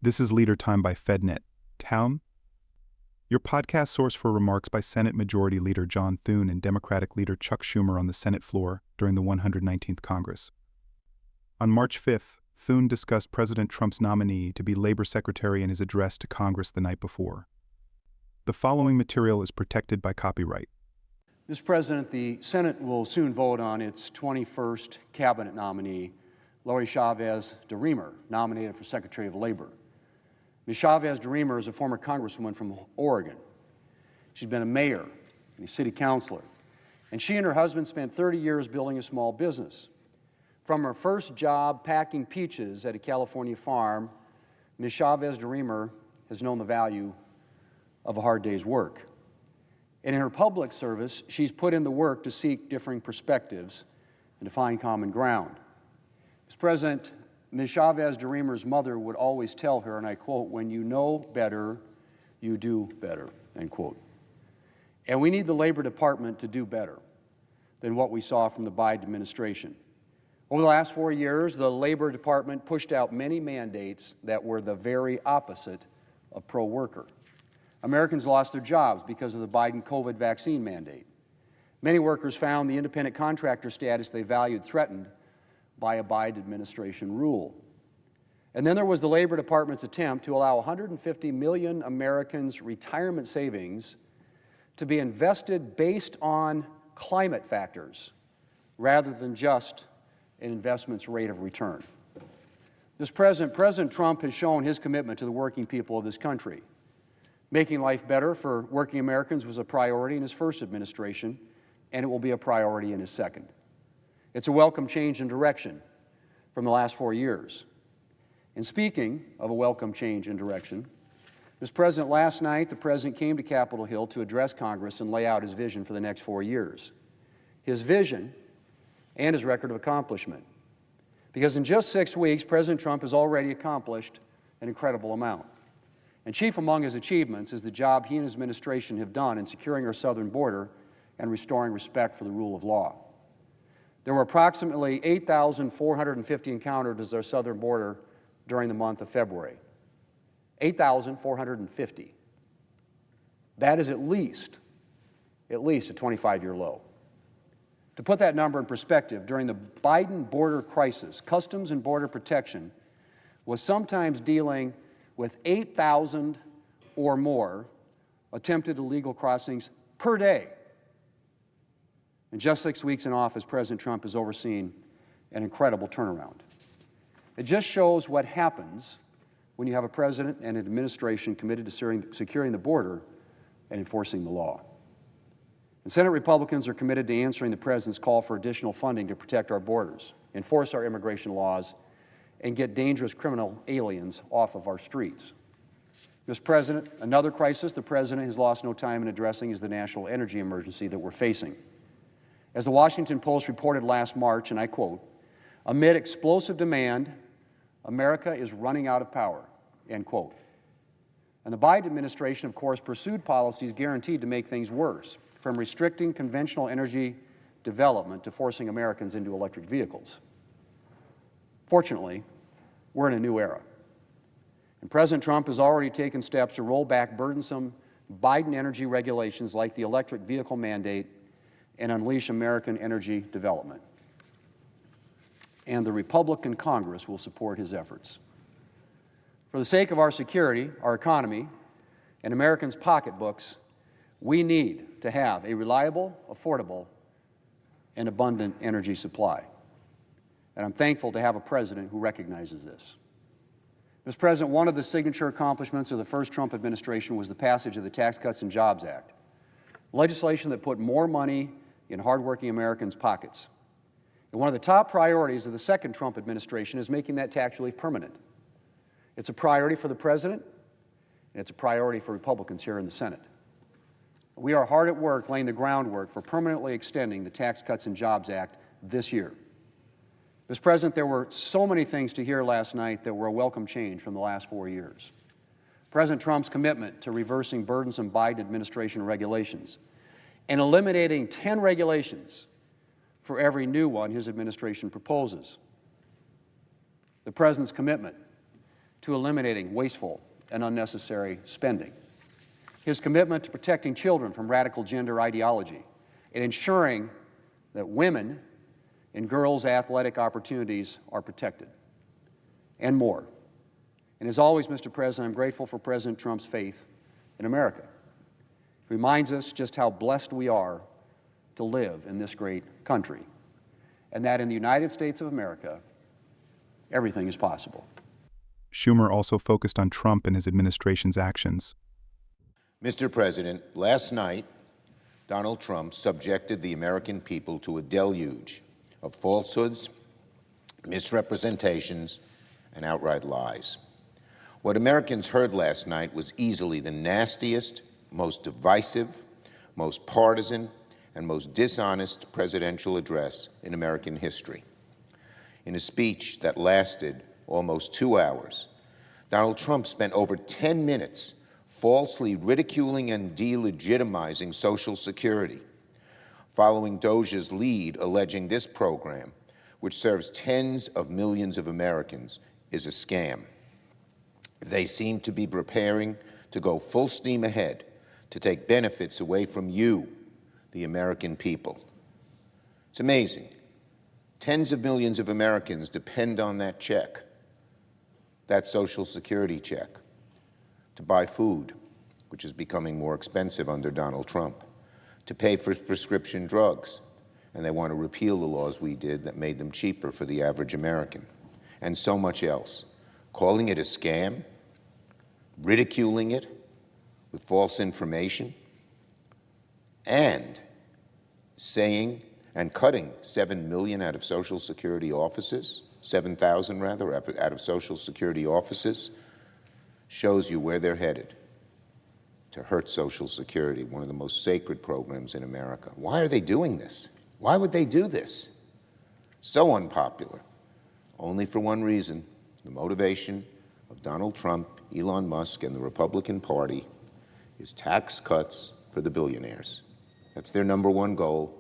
This is Leader Time by FedNet. Town? Your podcast source for remarks by Senate Majority Leader John Thune and Democratic Leader Chuck Schumer on the Senate floor during the 119th Congress. On March 5th, Thune discussed President Trump's nominee to be Labor Secretary in his address to Congress the night before. The following material is protected by copyright. Mr. President, the Senate will soon vote on its 21st cabinet nominee, Lori Chavez DeRemer, nominated for Secretary of Labor. Ms. Chavez DeRemer is a former congresswoman from Oregon. She's been a mayor and a city councilor, and she and her husband spent 30 years building a small business. From her first job packing peaches at a California farm, Ms. Chavez DeRemer has known the value of a hard day's work. And in her public service, she's put in the work to seek differing perspectives and to find common ground. Mr. President, Ms. Chavez DeRemer's mother would always tell her, and I quote, "When you know better, you do better," end quote. And we need the Labor Department to do better than what we saw from the Biden administration. Over the last 4 years, the Labor Department pushed out many mandates that were the very opposite of pro-worker. Americans lost their jobs because of the Biden COVID vaccine mandate. Many workers found the independent contractor status they valued threatened by a Biden administration rule. And then there was the Labor Department's attempt to allow 150 million Americans' retirement savings to be invested based on climate factors rather than just an investment's rate of return. President Trump has shown his commitment to the working people of this country. Making life better for working Americans was a priority in his first administration, and it will be a priority in his second. It's a welcome change in direction from the last 4 years. And speaking of a welcome change in direction, Mr. President, last night the President came to Capitol Hill to address Congress and lay out his vision for the next 4 years. His vision and his record of accomplishment. Because in just 6 weeks, President Trump has already accomplished an incredible amount. And chief among his achievements is the job he and his administration have done in securing our southern border and restoring respect for the rule of law. There were approximately 8,450 encounters at our southern border during the month of February. 8,450. That is at least a 25-year low. To put that number in perspective, during the Biden border crisis, Customs and Border Protection was sometimes dealing with 8,000 or more attempted illegal crossings per day. In just 6 weeks in office, President Trump has overseen an incredible turnaround. It just shows what happens when you have a president and an administration committed to securing the border and enforcing the law. And Senate Republicans are committed to answering the president's call for additional funding to protect our borders, enforce our immigration laws, and get dangerous criminal aliens off of our streets. Mr. President, another crisis the president has lost no time in addressing is the national energy emergency that we're facing. As the Washington Post reported last March, and I quote, "Amid explosive demand, America is running out of power," end quote. And the Biden administration, of course, pursued policies guaranteed to make things worse, from restricting conventional energy development to forcing Americans into electric vehicles. Fortunately, we're in a new era. And President Trump has already taken steps to roll back burdensome Biden energy regulations like the electric vehicle mandate and unleash American energy development. And the Republican Congress will support his efforts. For the sake of our security, our economy, and Americans' pocketbooks, we need to have a reliable, affordable, and abundant energy supply. And I'm thankful to have a president who recognizes this. Mr. President, one of the signature accomplishments of the first Trump administration was the passage of the Tax Cuts and Jobs Act, legislation that put more money in hardworking Americans' pockets. And one of the top priorities of the second Trump administration is making that tax relief permanent. It's a priority for the president, and it's a priority for Republicans here in the Senate. We are hard at work laying the groundwork for permanently extending the Tax Cuts and Jobs Act this year. Mr. President, there were so many things to hear last night that were a welcome change from the last 4 years. President Trump's commitment to reversing burdensome Biden administration regulations and eliminating 10 regulations for every new one his administration proposes. The President's commitment to eliminating wasteful and unnecessary spending, his commitment to protecting children from radical gender ideology and ensuring that women and girls' athletic opportunities are protected, and more. And as always, Mr. President, I'm grateful for President Trump's faith in America. It reminds us just how blessed we are to live in this great country, and that in the United States of America, everything is possible. Schumer also focused on Trump and his administration's actions. Mr. President, last night, Donald Trump subjected the American people to a deluge of falsehoods, misrepresentations, and outright lies. What Americans heard last night was easily the nastiest, most divisive, most partisan, and most dishonest presidential address in American history. In a speech that lasted almost 2 hours, Donald Trump spent over 10 minutes falsely ridiculing and delegitimizing Social Security, following DOJ's lead alleging this program, which serves tens of millions of Americans, is a scam. They seem to be preparing to go full steam ahead to take benefits away from you, the American people. It's amazing. Tens of millions of Americans depend on that check, that Social Security check, to buy food, which is becoming more expensive under Donald Trump, to pay for prescription drugs, and they want to repeal the laws we did that made them cheaper for the average American, and so much else. Calling it a scam, ridiculing it with false information, and saying and cutting 7 million out of Social Security offices, 7,000 rather, out of Social Security offices, shows you where they're headed, to hurt Social Security, one of the most sacred programs in America. Why are they doing this? Why would they do this? So unpopular. Only for one reason: the motivation of Donald Trump, Elon Musk, and the Republican Party is tax cuts for the billionaires. That's their number one goal,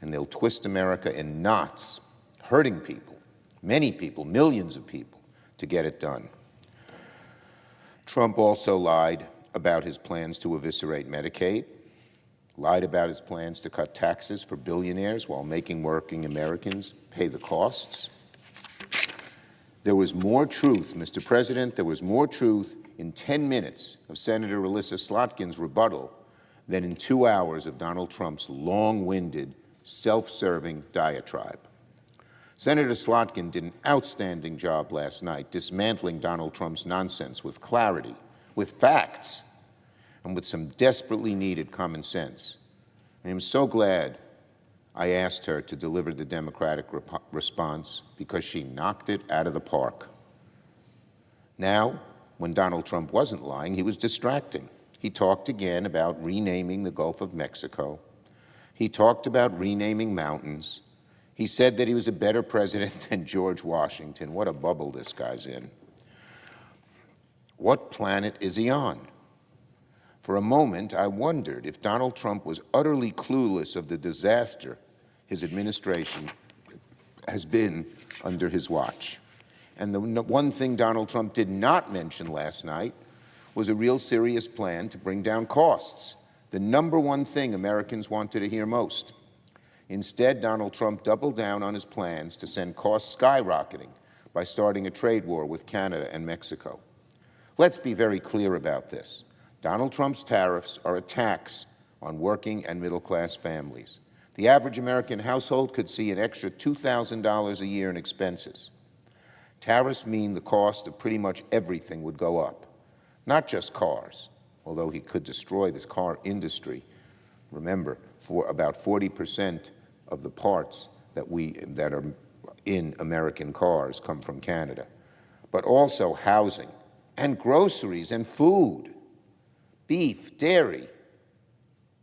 and they'll twist America in knots, hurting people, many people, millions of people, to get it done. Trump also lied about his plans to eviscerate Medicaid, lied about his plans to cut taxes for billionaires while making working Americans pay the costs. There was more truth, Mr. President, there was more truth in 10 minutes of Senator Alyssa Slotkin's rebuttal than in 2 hours of Donald Trump's long-winded, self-serving diatribe. Senator Slotkin did an outstanding job last night dismantling Donald Trump's nonsense with clarity, with facts, and with some desperately needed common sense. I am so glad I asked her to deliver the Democratic response, because she knocked it out of the park. Now, when Donald Trump wasn't lying, he was distracting. He talked again about renaming the Gulf of Mexico. He talked about renaming mountains. He said that he was a better president than George Washington. What a bubble this guy's in. What planet is he on? For a moment, I wondered if Donald Trump was utterly clueless of the disaster his administration has been under his watch. And the one thing Donald Trump did not mention last night was a real serious plan to bring down costs, the number one thing Americans wanted to hear most. Instead, Donald Trump doubled down on his plans to send costs skyrocketing by starting a trade war with Canada and Mexico. Let's be very clear about this. Donald Trump's tariffs are a tax on working and middle-class families. The average American household could see an extra $2,000 a year in expenses. Tariffs mean the cost of pretty much everything would go up, not just cars, although he could destroy this car industry. Remember, for about 40% of the parts that are in American cars come from Canada, but also housing and groceries and food, beef, dairy,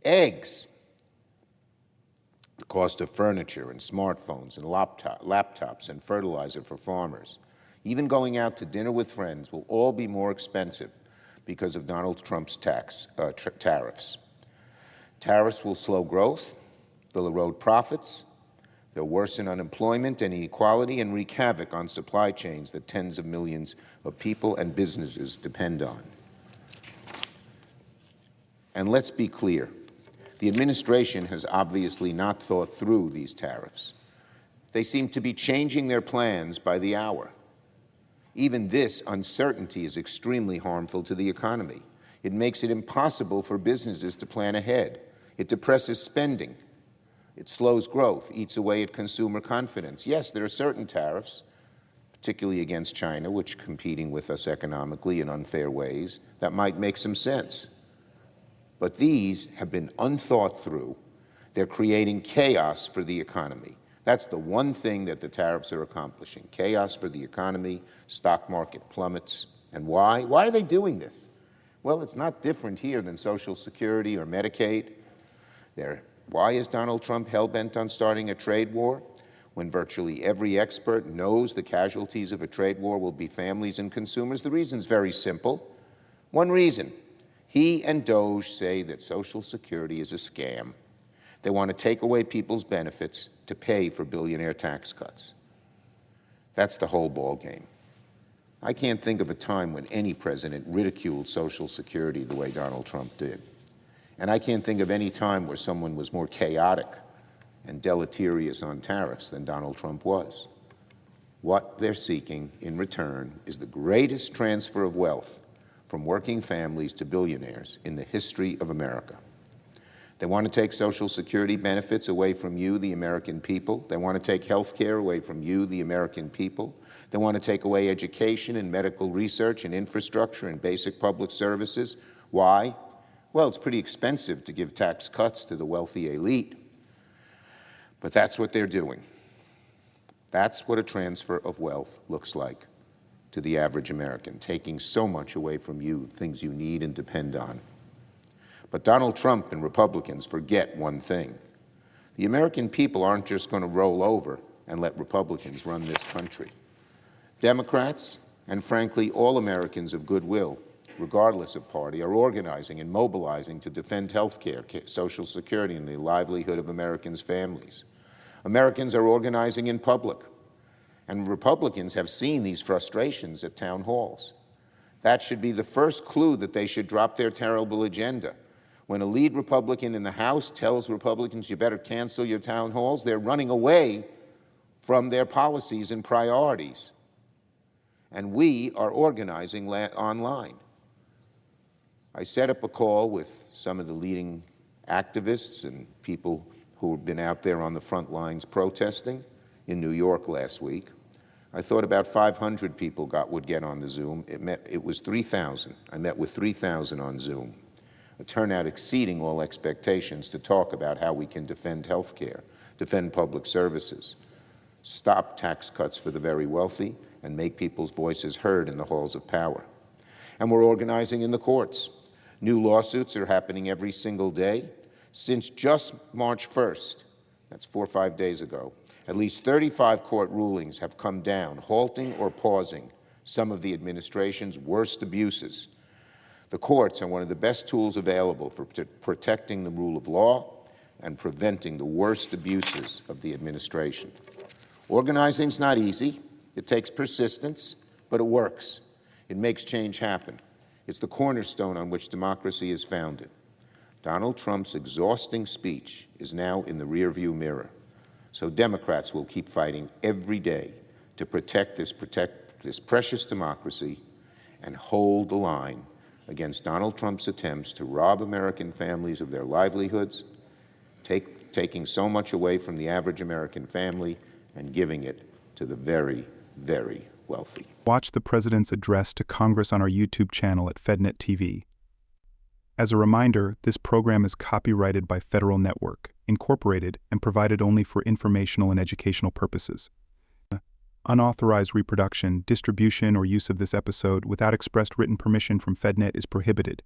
eggs, the cost of furniture and smartphones and laptops and fertilizer for farmers. Even going out to dinner with friends will all be more expensive because of Donald Trump's tariffs. Tariffs will slow growth, they'll erode profits, They'll worsen unemployment and inequality and wreak havoc on supply chains that tens of millions of people and businesses depend on. And let's be clear, the administration has obviously not thought through these tariffs. They seem to be changing their plans by the hour. Even this uncertainty is extremely harmful to the economy. It makes it impossible for businesses to plan ahead. It depresses spending. It slows growth, eats away at consumer confidence. Yes, there are certain tariffs, particularly against China, which are competing with us economically in unfair ways, that might make some sense. But these have been unthought through. They're creating chaos for the economy. That's the one thing that the tariffs are accomplishing. Chaos for the economy, stock market plummets. And why? Why are they doing this? Well, it's not different here than Social Security or Medicaid. Why is Donald Trump hell-bent on starting a trade war when virtually every expert knows the casualties of a trade war will be families and consumers? The reason's very simple. One reason. He and DOJ say that Social Security is a scam. They want to take away people's benefits to pay for billionaire tax cuts. That's the whole ballgame. I can't think of a time when any president ridiculed Social Security the way Donald Trump did. And I can't think of any time where someone was more chaotic and deleterious on tariffs than Donald Trump was. What they're seeking in return is the greatest transfer of wealth from working families to billionaires in the history of America. They want to take Social Security benefits away from you, the American people. They want to take health care away from you, the American people. They want to take away education and medical research and infrastructure and basic public services. Why? Well, it's pretty expensive to give tax cuts to the wealthy elite, but that's what they're doing. That's what a transfer of wealth looks like to the average American, taking so much away from you, things you need and depend on. But Donald Trump and Republicans forget one thing. The American people aren't just going to roll over and let Republicans run this country. Democrats, and frankly, all Americans of goodwill, regardless of party, are organizing and mobilizing to defend health care, Social Security, and the livelihood of Americans' families. Americans are organizing in public, and Republicans have seen these frustrations at town halls. That should be the first clue that they should drop their terrible agenda. When a lead Republican in the House tells Republicans you better cancel your town halls, they're running away from their policies and priorities. And we are organizing online. I set up a call with some of the leading activists and people who have been out there on the front lines protesting in New York last week. I thought about 500 people would get on the Zoom. It was 3,000. I met with 3,000 on Zoom. A turnout exceeding all expectations to talk about how we can defend health care, defend public services, stop tax cuts for the very wealthy, and make people's voices heard in the halls of power. And we're organizing in the courts. New lawsuits are happening every single day. Since just March 1st, that's 4 or 5 days ago, at least 35 court rulings have come down, halting or pausing some of the administration's worst abuses. The courts are one of the best tools available for protecting the rule of law and preventing the worst abuses of the administration. Organizing's not easy. It takes persistence, but it works. It makes change happen. It's the cornerstone on which democracy is founded. Donald Trump's exhausting speech is now in the rearview mirror. So Democrats will keep fighting every day to protect this precious democracy and hold the line against Donald Trump's attempts to rob American families of their livelihoods, taking so much away from the average American family and giving it to the very, very wealthy. Watch the President's address to Congress on our YouTube channel at FedNet TV. As a reminder, this program is copyrighted by Federal Network, Incorporated, and provided only for informational and educational purposes. Unauthorized reproduction, distribution, or use of this episode without expressed written permission from FedNet is prohibited.